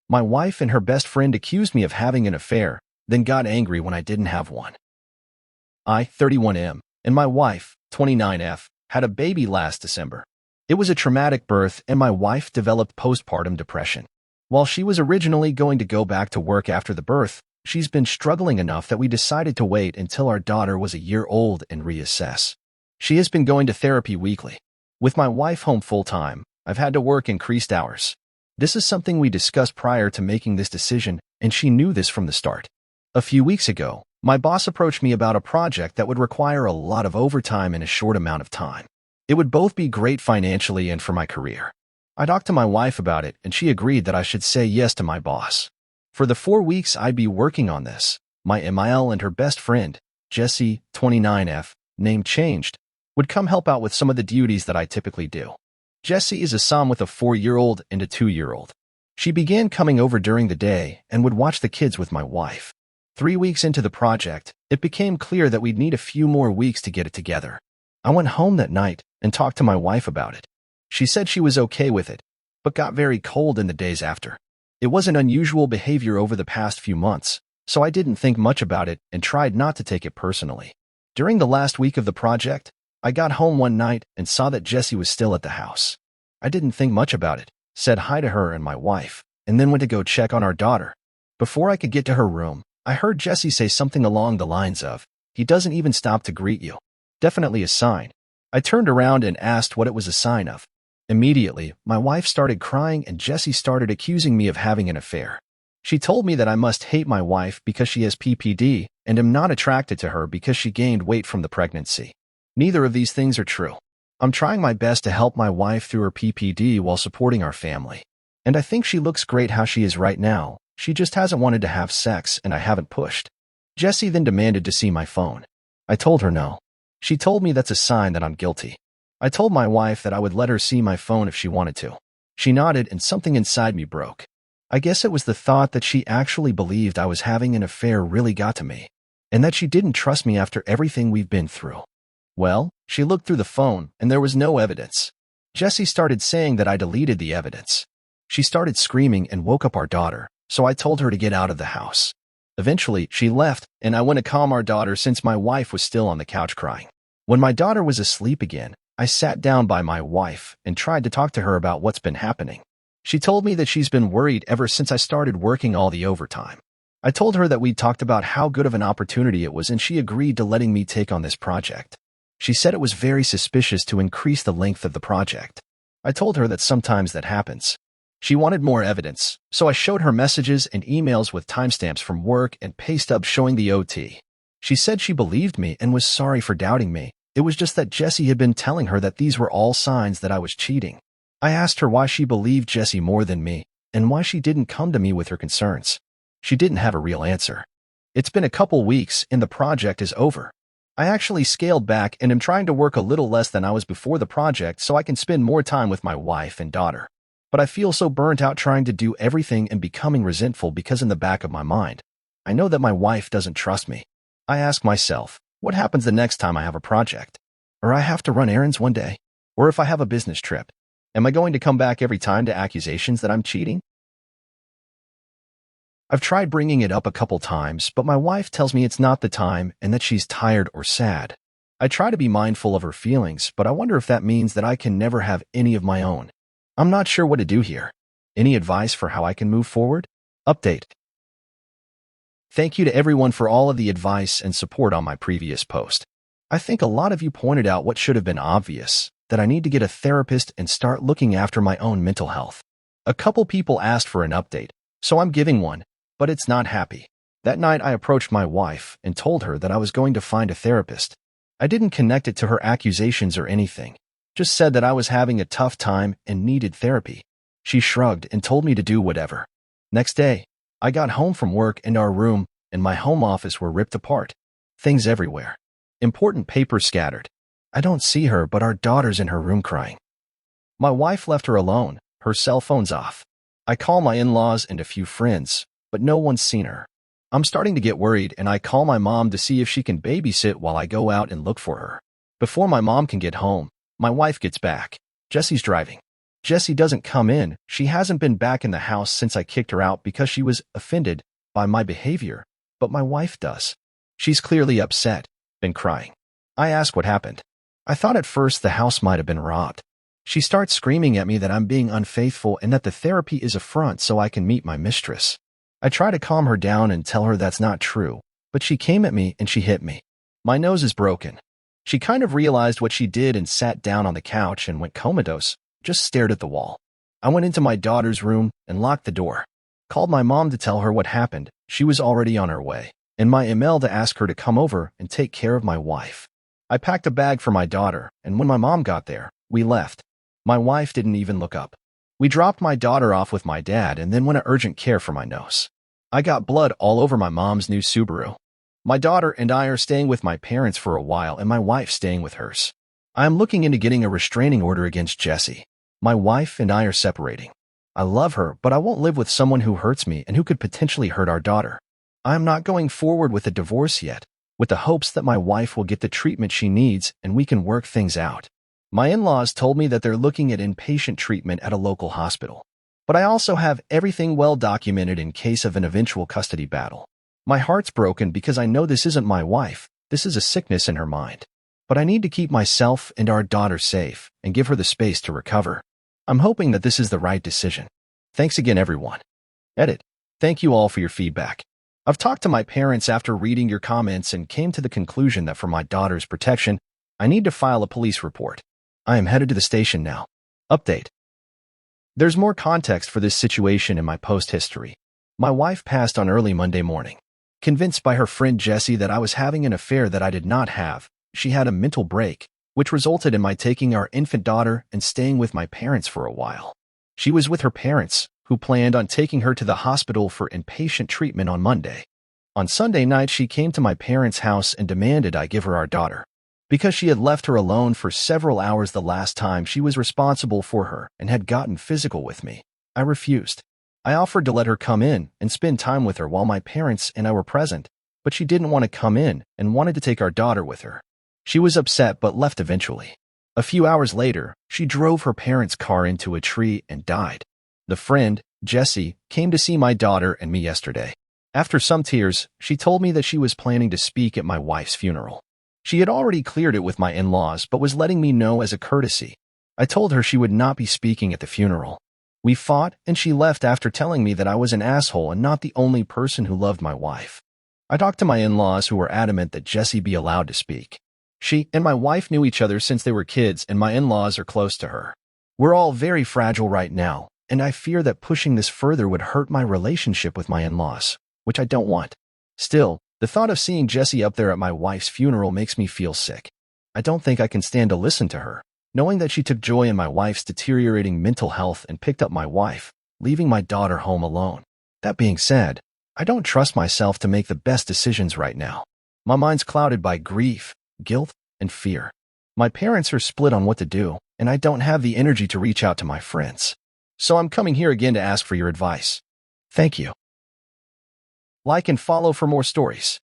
My wife and her best friend accused me of having an affair, then got angry when I didn't have one. I, 31M, and my wife, 29F, had a baby last December. It was a traumatic birth, and my wife developed postpartum depression. While she was originally going to go back to work after the birth, she's been struggling enough that we decided to wait until our daughter was a year old and reassess. She has been going to therapy weekly. With my wife home full-time, I've had to work increased hours. This is something we discussed prior to making this decision, and she knew this from the start. A few weeks ago, my boss approached me about a project that would require a lot of overtime in a short amount of time. It would both be great financially and for my career. I talked to my wife about it, and she agreed that I should say yes to my boss. For the 4 weeks I'd be working on this, my MIL and her best friend, Jessie, 29F, name changed, would come help out with some of the duties that I typically do. Jessie is a mom with a 4-year-old and a 2-year-old. She began coming over during the day and would watch the kids with my wife. 3 weeks into the project, it became clear that we'd need a few more weeks to get it together. I went home that night and talked to my wife about it. She said she was okay with it, but got very cold in the days after. It was an unusual behavior over the past few months, so I didn't think much about it and tried not to take it personally. During the last week of the project, I got home one night and saw that Jessie was still at the house. I didn't think much about it, said hi to her and my wife, and then went to go check on our daughter. Before I could get to her room, I heard Jessie say something along the lines of, "He doesn't even stop to greet you." Definitely a sign. I turned around and asked what it was a sign of. Immediately, my wife started crying and Jessie started accusing me of having an affair. She told me that I must hate my wife because she has PPD and am not attracted to her because she gained weight from the pregnancy. Neither of these things are true. I'm trying my best to help my wife through her PPD while supporting our family. And I think she looks great how she is right now. She just hasn't wanted to have sex and I haven't pushed. Jessie then demanded to see my phone. I told her no. She told me that's a sign that I'm guilty. I told my wife that I would let her see my phone if she wanted to. She nodded and something inside me broke. I guess it was the thought that she actually believed I was having an affair really got to me, and that she didn't trust me after everything we've been through. Well, she looked through the phone and there was no evidence. Jessie started saying that I deleted the evidence. She started screaming and woke up our daughter, so I told her to get out of the house. Eventually, she left, and I went to calm our daughter since my wife was still on the couch crying. When my daughter was asleep again, I sat down by my wife and tried to talk to her about what's been happening. She told me that she's been worried ever since I started working all the overtime. I told her that we'd talked about how good of an opportunity it was and she agreed to letting me take on this project. She said it was very suspicious to increase the length of the project. I told her that sometimes that happens. She wanted more evidence, so I showed her messages and emails with timestamps from work and pay stubs showing the OT. She said she believed me and was sorry for doubting me. It was just that Jessie had been telling her that these were all signs that I was cheating. I asked her why she believed Jessie more than me and why she didn't come to me with her concerns. She didn't have a real answer. It's been a couple weeks and the project is over. I actually scaled back and am trying to work a little less than I was before the project so I can spend more time with my wife and daughter. But I feel so burnt out trying to do everything and becoming resentful because in the back of my mind, I know that my wife doesn't trust me. I ask myself, what happens the next time I have a project? Or I have to run errands one day? Or if I have a business trip? Am I going to come back every time to accusations that I'm cheating? I've tried bringing it up a couple times, but my wife tells me it's not the time and that she's tired or sad. I try to be mindful of her feelings, but I wonder if that means that I can never have any of my own. I'm not sure what to do here. Any advice for how I can move forward? Update. Thank you to everyone for all of the advice and support on my previous post. I think a lot of you pointed out what should have been obvious, that I need to get a therapist and start looking after my own mental health. A couple people asked for an update, so I'm giving one, but it's not happy. That night I approached my wife and told her that I was going to find a therapist. I didn't connect it to her accusations or anything, just said that I was having a tough time and needed therapy. She shrugged and told me to do whatever. Next day, I got home from work and our room and my home office were ripped apart. Things everywhere. Important papers scattered. I don't see her, but our daughter's in her room crying. My wife left her alone, her cell phone's off. I call my in-laws and a few friends, but no one's seen her. I'm starting to get worried and I call my mom to see if she can babysit while I go out and look for her. Before my mom can get home, my wife gets back. Jessie's driving. Jessie doesn't come in. She hasn't been back in the house since I kicked her out because she was offended by my behavior, but my wife does. She's clearly upset, been crying. I ask what happened. I thought at first the house might have been robbed. She starts screaming at me that I'm being unfaithful and that the therapy is a front so I can meet my mistress. I try to calm her down and tell her that's not true, but she came at me and she hit me. My nose is broken. She kind of realized what she did and sat down on the couch and went comatose, just stared at the wall. I went into my daughter's room and locked the door. Called my mom to tell her what happened. She was already on her way, and my email to ask her to come over and take care of my wife. I packed a bag for my daughter, and when my mom got there, we left. My wife didn't even look up. We dropped my daughter off with my dad and then went to urgent care for my nose. I got blood all over my mom's new Subaru. My daughter and I are staying with my parents for a while and my wife staying with hers. I am looking into getting a restraining order against Jessie. My wife and I are separating. I love her, but I won't live with someone who hurts me and who could potentially hurt our daughter. I am not going forward with a divorce yet, with the hopes that my wife will get the treatment she needs and we can work things out. My in-laws told me that they're looking at inpatient treatment at a local hospital. But I also have everything well documented in case of an eventual custody battle. My heart's broken because I know this isn't my wife, this is a sickness in her mind. But I need to keep myself and our daughter safe and give her the space to recover. I'm hoping that this is the right decision. Thanks again, everyone. Edit. Thank you all for your feedback. I've talked to my parents after reading your comments and came to the conclusion that for my daughter's protection, I need to file a police report. I am headed to the station now. Update. There's more context for this situation in my post history. My wife passed on early Monday morning. Convinced by her friend Jessie that I was having an affair that I did not have, she had a mental break, which resulted in my taking our infant daughter and staying with my parents for a while. She was with her parents, who planned on taking her to the hospital for inpatient treatment on Monday. On Sunday night, she came to my parents' house and demanded I give her our daughter. Because she had left her alone for several hours the last time she was responsible for her and had gotten physical with me, I refused. I offered to let her come in and spend time with her while my parents and I were present, but she didn't want to come in and wanted to take our daughter with her. She was upset but left eventually. A few hours later, she drove her parents' car into a tree and died. The friend, Jessie, came to see my daughter and me yesterday. After some tears, she told me that she was planning to speak at my wife's funeral. She had already cleared it with my in-laws but was letting me know as a courtesy. I told her she would not be speaking at the funeral. We fought and she left after telling me that I was an asshole and not the only person who loved my wife. I talked to my in-laws who were adamant that Jessie be allowed to speak. She and my wife knew each other since they were kids and my in-laws are close to her. We're all very fragile right now, and I fear that pushing this further would hurt my relationship with my in-laws, which I don't want. Still, the thought of seeing Jessie up there at my wife's funeral makes me feel sick. I don't think I can stand to listen to her, knowing that she took joy in my wife's deteriorating mental health and picked up my wife, leaving my daughter home alone. That being said, I don't trust myself to make the best decisions right now. My mind's clouded by grief, guilt, and fear. My parents are split on what to do, and I don't have the energy to reach out to my friends. So I'm coming here again to ask for your advice. Thank you. Like and follow for more stories.